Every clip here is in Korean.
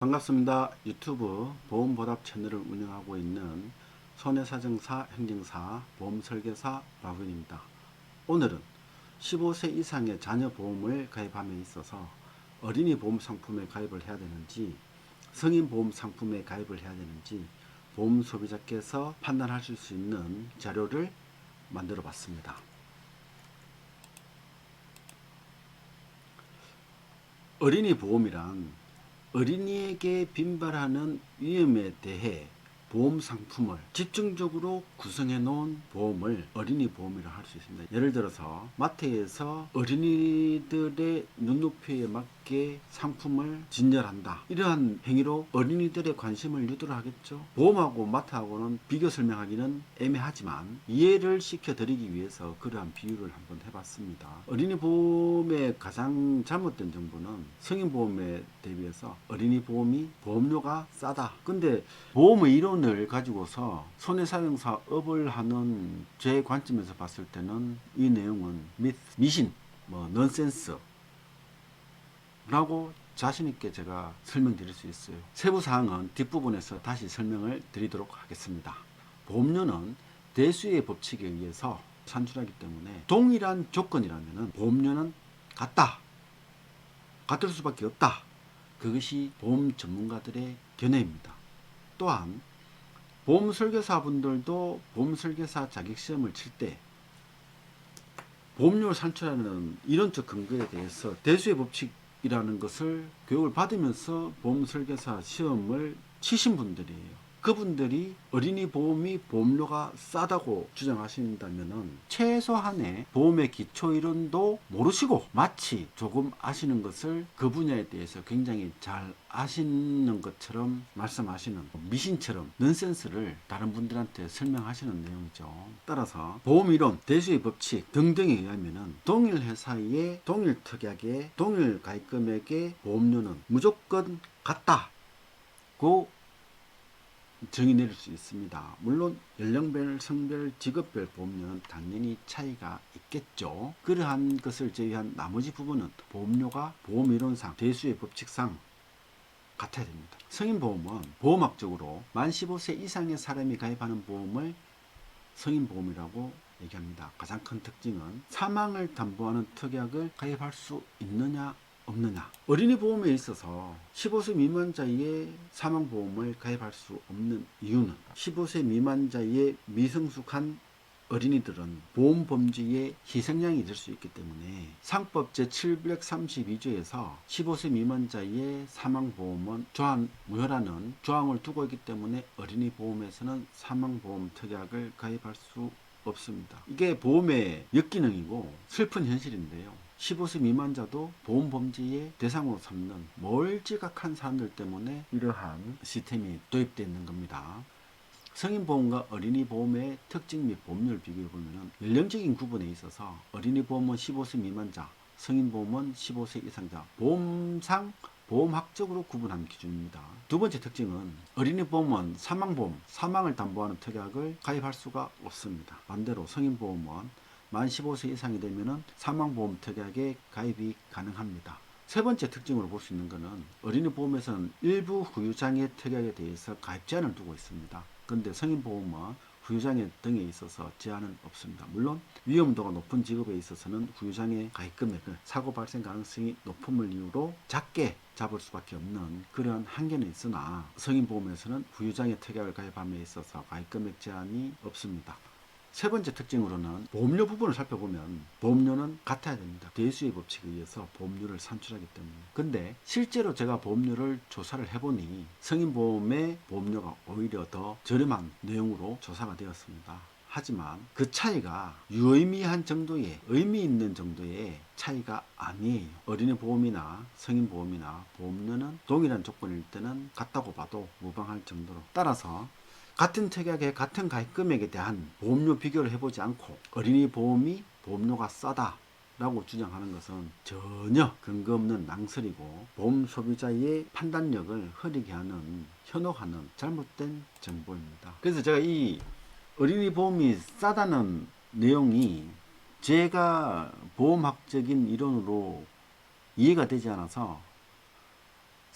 반갑습니다. 유튜브 보험보답 채널을 운영하고 있는 손해사정사 행정사 보험설계사 박은입니다. 오늘은 15세 이상의 자녀 보험을 가입함에 있어서 어린이 보험 상품에 가입을 해야 되는지 성인 보험 상품에 가입을 해야 되는지 보험 소비자께서 판단하실 수 있는 자료를 만들어 봤습니다. 어린이 보험이란 어린이에게 빈발하는 위험에 대해 보험 상품을 집중적으로 구성해 놓은 보험을 어린이 보험이라 할 수 있습니다. 예를 들어서 마트에서 어린이들의 눈높이에 맞게 상품을 진열한다. 이러한 행위로 어린이들의 관심을 유도를 하겠죠. 보험하고 마트하고는 비교 설명하기는 애매하지만 이해를 시켜드리기 위해서 그러한 비유를 한번 해봤습니다. 어린이 보험의 가장 잘못된 정보는 성인 보험에 대비해서 어린이 보험이 보험료가 싸다. 근데 보험의 이론을 가지고서 손해사정사업을 하는 제 관점에서 봤을 때는 이 내용은 미신, 넌센스 라고 자신있게 제가 설명드릴 수 있어요. 세부사항은 뒷부분에서 다시 설명을 드리도록 하겠습니다. 보험료는 대수의 법칙에 의해서 산출하기 때문에 동일한 조건이라면 보험료는 같을 수밖에 없다. 그것이 보험 전문가들의 견해입니다. 또한 보험 설계사분들도 보험 설계사 자격시험을 칠 때 보험료를 산출하는 이론적 근거에 대해서 대수의 법칙이라는 것을 교육을 받으면서 보험 설계사 시험을 치신 분들이에요. 그분들이 어린이 보험이 보험료가 싸다고 주장하신다면 최소한의 보험의 기초 이론도 모르시고 마치 조금 아시는 것을 그 분야에 대해서 굉장히 잘 아시는 것처럼 말씀하시는 미신처럼 넌센스를 다른 분들한테 설명하시는 내용이죠. 따라서 보험이론, 대수의 법칙 등등에 의하면 동일 회사의 동일 특약의 동일 가입금액의 보험료는 무조건 같다고 정의 내릴 수 있습니다. 물론 연령별, 성별, 직업별 보험료는 당연히 차이가 있겠죠. 그러한 것을 제외한 나머지 부분은 보험료가 보험이론상 대수의 법칙상 같아야 됩니다. 성인보험은 보험학적으로 만 15세 이상의 사람이 가입하는 보험을 성인보험이라고 얘기합니다. 가장 큰 특징은 사망을 담보하는 특약을 가입할 수 있느냐 없느냐. 어린이 보험에 있어서 15세 미만자의 사망보험을 가입할 수 없는 이유는 15세 미만자의 미성숙한 어린이들은 보험 범죄의 희생양이 될 수 있기 때문에 상법 제732조에서 15세 미만자의 사망보험은 조항무효라는 조항을 두고 있기 때문에 어린이 보험에서는 사망보험 특약을 가입할 수 없습니다. 이게 보험의 역기능이고 슬픈 현실인데요. 15세 미만자도 보험 범죄의 대상으로 삼는 멀찌각한 사람들 때문에 이러한 시스템이 도입되어 있는 겁니다. 성인보험과 어린이보험의 특징 및 보험료를 비교해보면 연령적인 구분에 있어서 어린이보험은 15세 미만자, 성인보험은 15세 이상자, 보험상 보험학적으로 구분하는 기준입니다. 두 번째 특징은 어린이보험은 사망보험, 사망을 담보하는 특약을 가입할 수가 없습니다. 반대로 성인보험은 만 15세 이상이 되면 사망보험 특약에 가입이 가능합니다. 세 번째 특징으로 볼 수 있는 것은 어린이 보험에서는 일부 후유장애 특약에 대해서 가입 제한을 두고 있습니다. 그런데 성인보험은 후유장애 등에 있어서 제한은 없습니다. 물론 위험도가 높은 직업에 있어서는 후유장애 가입 금액을 사고 발생 가능성이 높음을 이유로 작게 잡을 수밖에 없는 그런 한계는 있으나 성인보험에서는 후유장애 특약을 가입함에 있어서 가입 금액 제한이 없습니다. 세 번째 특징으로는 보험료 부분을 살펴보면 보험료는 같아야 됩니다. 대수의 법칙에 의해서 보험료를 산출하기 때문에. 근데 실제로 제가 보험료를 조사를 해보니 성인보험의 보험료가 오히려 더 저렴한 내용으로 조사가 되었습니다. 하지만 그 차이가 유의미한 정도의 의미 있는 정도의 차이가 아니에요. 어린이 보험이나 성인 보험이나 보험료는 동일한 조건일 때는 같다고 봐도 무방할 정도로. 따라서 같은 특약의 같은 가입 금액에 대한 보험료 비교를 해보지 않고 어린이 보험이 보험료가 싸다 라고 주장하는 것은 전혀 근거 없는 낭설이고 보험 소비자의 판단력을 흐리게 하는 현혹하는 잘못된 정보입니다. 그래서 제가 이 어린이 보험이 싸다는 내용이 제가 보험학적인 이론으로 이해가 되지 않아서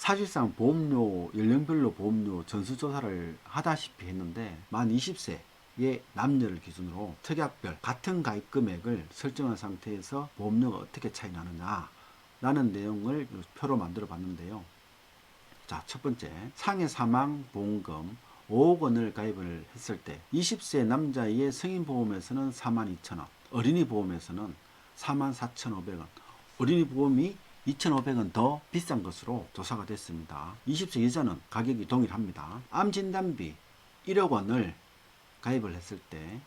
사실상 보험료 연령별로 보험료 전수조사를 하다시피 했는데 만 20세의 남녀를 기준으로 특약별 같은 가입 금액을 설정한 상태에서 보험료가 어떻게 차이 나느냐 라는 내용을 표로 만들어 봤는데요. 자, 첫 번째, 상해 사망 보험금 5억 원을 가입을 했을 때 20세 남자의 성인보험에서는 42,000원, 어린이 보험에서는 44,500원, 어린이 보험이 2,500원 더 비싼 것으로 조사가 됐습니다. 20세 여자는 가격이 동일합니다. 암진단비 1억 원을 가입을 했을 때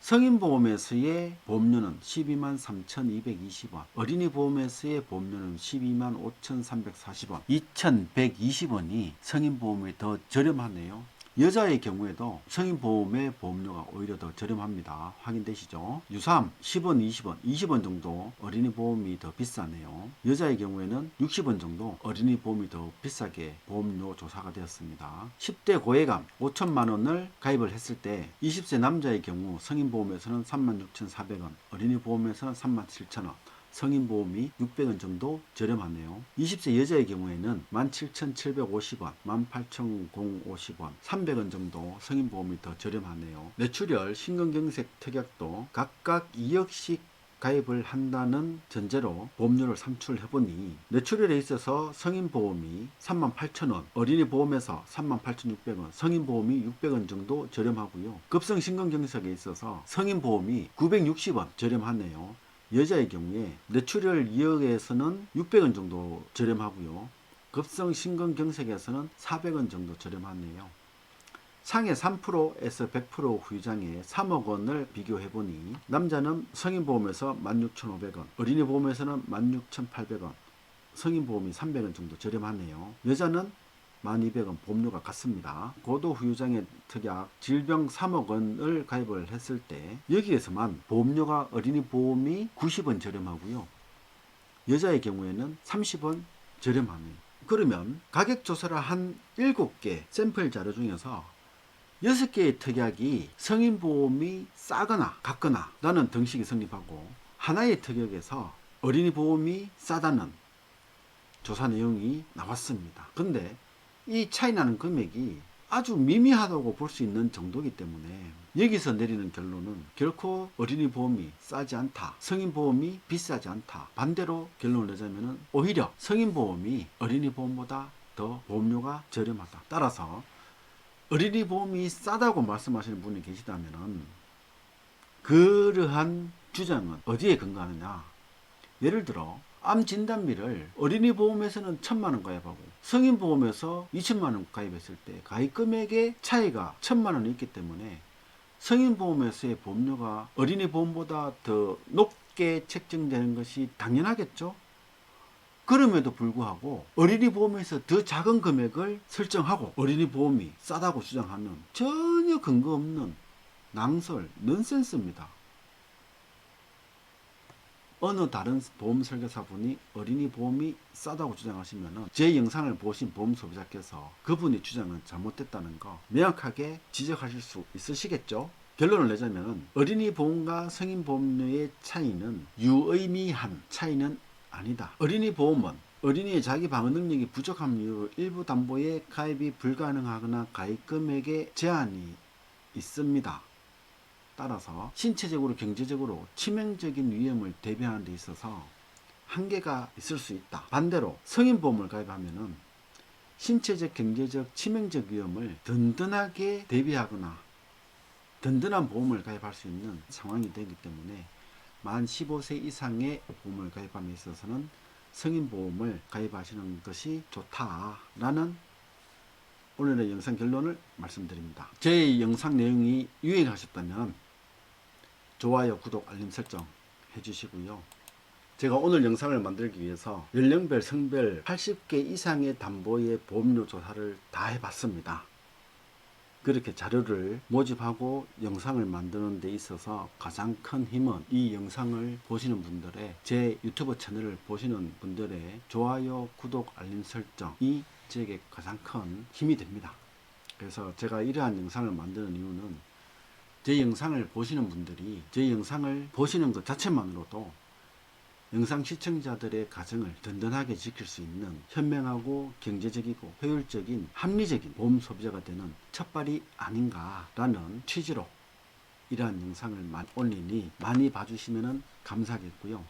성인보험에서의 보험료는 12만 3,220원, 어린이 보험에서의 보험료는 12만 5,340원, 2,120원이 성인보험이 더 저렴하네요. 여자의 경우에도 성인보험의 보험료가 오히려 더 저렴합니다. 확인되시죠? 유삼 10원, 20원, 20원 정도 어린이 보험이 더 비싸네요. 여자의 경우에는 60원 정도 어린이 보험이 더 비싸게 보험료 조사가 되었습니다. 10대 고액암 5천만 원을 가입을 했을 때 20세 남자의 경우 성인보험에서는 36,400원, 어린이 보험에서는 37,000원, 성인보험이 600원 정도 저렴하네요. 20세 여자의 경우에는 17,750원, 18,050원, 300원 정도 성인보험이 더 저렴하네요. 뇌출혈, 심근경색 특약도 각각 2억씩 가입을 한다는 전제로 보험료를 산출해보니 뇌출혈에 있어서 성인보험이 38,000원, 어린이 보험에서 38,600원, 성인보험이 600원 정도 저렴하고요. 급성심근경색에 있어서 성인보험이 960원 저렴하네요. 여자의 경우에 뇌출혈 2억에서는 600원 정도 저렴하고요. 급성 심근경색에서는 400원 정도 저렴하네요. 상해 3%에서 100% 후유장애 3억 원을 비교해보니 남자는 성인보험에서 16,500원, 어린이 보험에서는 16,800원, 성인보험이 300원 정도 저렴하네요. 여자는 1200원 보험료가 같습니다. 고도후유장애 특약 질병 3억 원을 가입을 했을 때 여기에서만 보험료가 어린이 보험이 90원 저렴하고요. 여자의 경우에는 30원 저렴하네요. 그러면 가격 조사를 한 7개 샘플 자료 중에서 6개의 특약이 성인보험이 싸거나 같거나 라는 등식이 성립하고 하나의 특약에서 어린이 보험이 싸다는 조사 내용이 나왔습니다. 근데 이 차이 나는 금액이 아주 미미하다고 볼 수 있는 정도이기 때문에 여기서 내리는 결론은 결코 어린이 보험이 싸지 않다, 성인 보험이 비싸지 않다. 반대로 결론을 내자면 오히려 성인 보험이 어린이 보험보다 더 보험료가 저렴하다. 따라서 어린이 보험이 싸다고 말씀하시는 분이 계시다면 그러한 주장은 어디에 근거하느냐? 예를 들어 암 진단비를 어린이 보험에서는 1,000만 원 가입하고 성인 보험에서 2천만 원 가입했을 때 가입 금액의 차이가 1,000만 원이 있기 때문에 성인 보험에서의 보험료가 어린이 보험보다 더 높게 책정되는 것이 당연하겠죠. 그럼에도 불구하고 어린이 보험에서 더 작은 금액을 설정하고 어린이 보험이 싸다고 주장하는 전혀 근거 없는 낭설, 넌센스입니다. 어느 다른 보험 설계사분이 어린이 보험이 싸다고 주장하시면 제 영상을 보신 보험 소비자께서 그분의 주장은 잘못됐다는 거 명확하게 지적하실 수 있으시겠죠? 결론을 내자면 어린이 보험과 성인 보험료의 차이는 유의미한 차이는 아니다. 어린이 보험은 어린이의 자기 방어 능력이 부족한 이유로 일부 담보에 가입이 불가능하거나 가입 금액에 제한이 있습니다. 따라서 신체적으로 경제적으로 치명적인 위험을 대비하는 데 있어서 한계가 있을 수 있다. 반대로 성인보험을 가입하면 신체적 경제적 치명적 위험을 든든하게 대비하거나 든든한 보험을 가입할 수 있는 상황이 되기 때문에 만 15세 이상의 보험을 가입함에 있어서는 성인보험을 가입하시는 것이 좋다라는 오늘의 영상 결론을 말씀드립니다. 제 영상 내용이 유익하셨다면 좋아요, 구독, 알림 설정 해주시고요. 제가 오늘 영상을 만들기 위해서 연령별, 성별 80개 이상의 담보의 보험료 조사를 다 해봤습니다. 그렇게 자료를 모집하고 영상을 만드는 데 있어서 가장 큰 힘은 이 영상을 보시는 분들의 제 유튜브 채널을 보시는 분들의 좋아요, 구독, 알림 설정이 제게 가장 큰 힘이 됩니다. 그래서 제가 이러한 영상을 만드는 이유는 제 영상을 보시는 분들이 제 영상을 보시는 것 자체만으로도 영상 시청자들의 가정을 든든하게 지킬 수 있는 현명하고 경제적이고 효율적인 합리적인 보험 소비자가 되는 첫발이 아닌가라는 취지로 이러한 영상을 올리니 많이 봐주시면 감사하겠고요.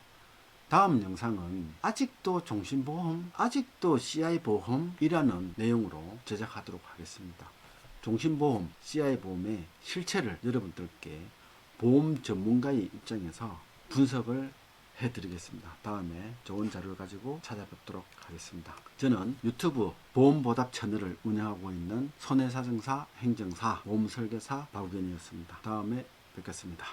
다음 영상은 아직도 종신보험, 아직도 CI보험이라는 내용으로 제작하도록 하겠습니다. 종신보험, CI보험의 실체를 여러분들께 보험 전문가의 입장에서 분석을 해드리겠습니다. 다음에 좋은 자료를 가지고 찾아뵙도록 하겠습니다. 저는 유튜브 보험보답 채널을 운영하고 있는 손해사정사 행정사 보험설계사 박우견이었습니다. 다음에 뵙겠습니다.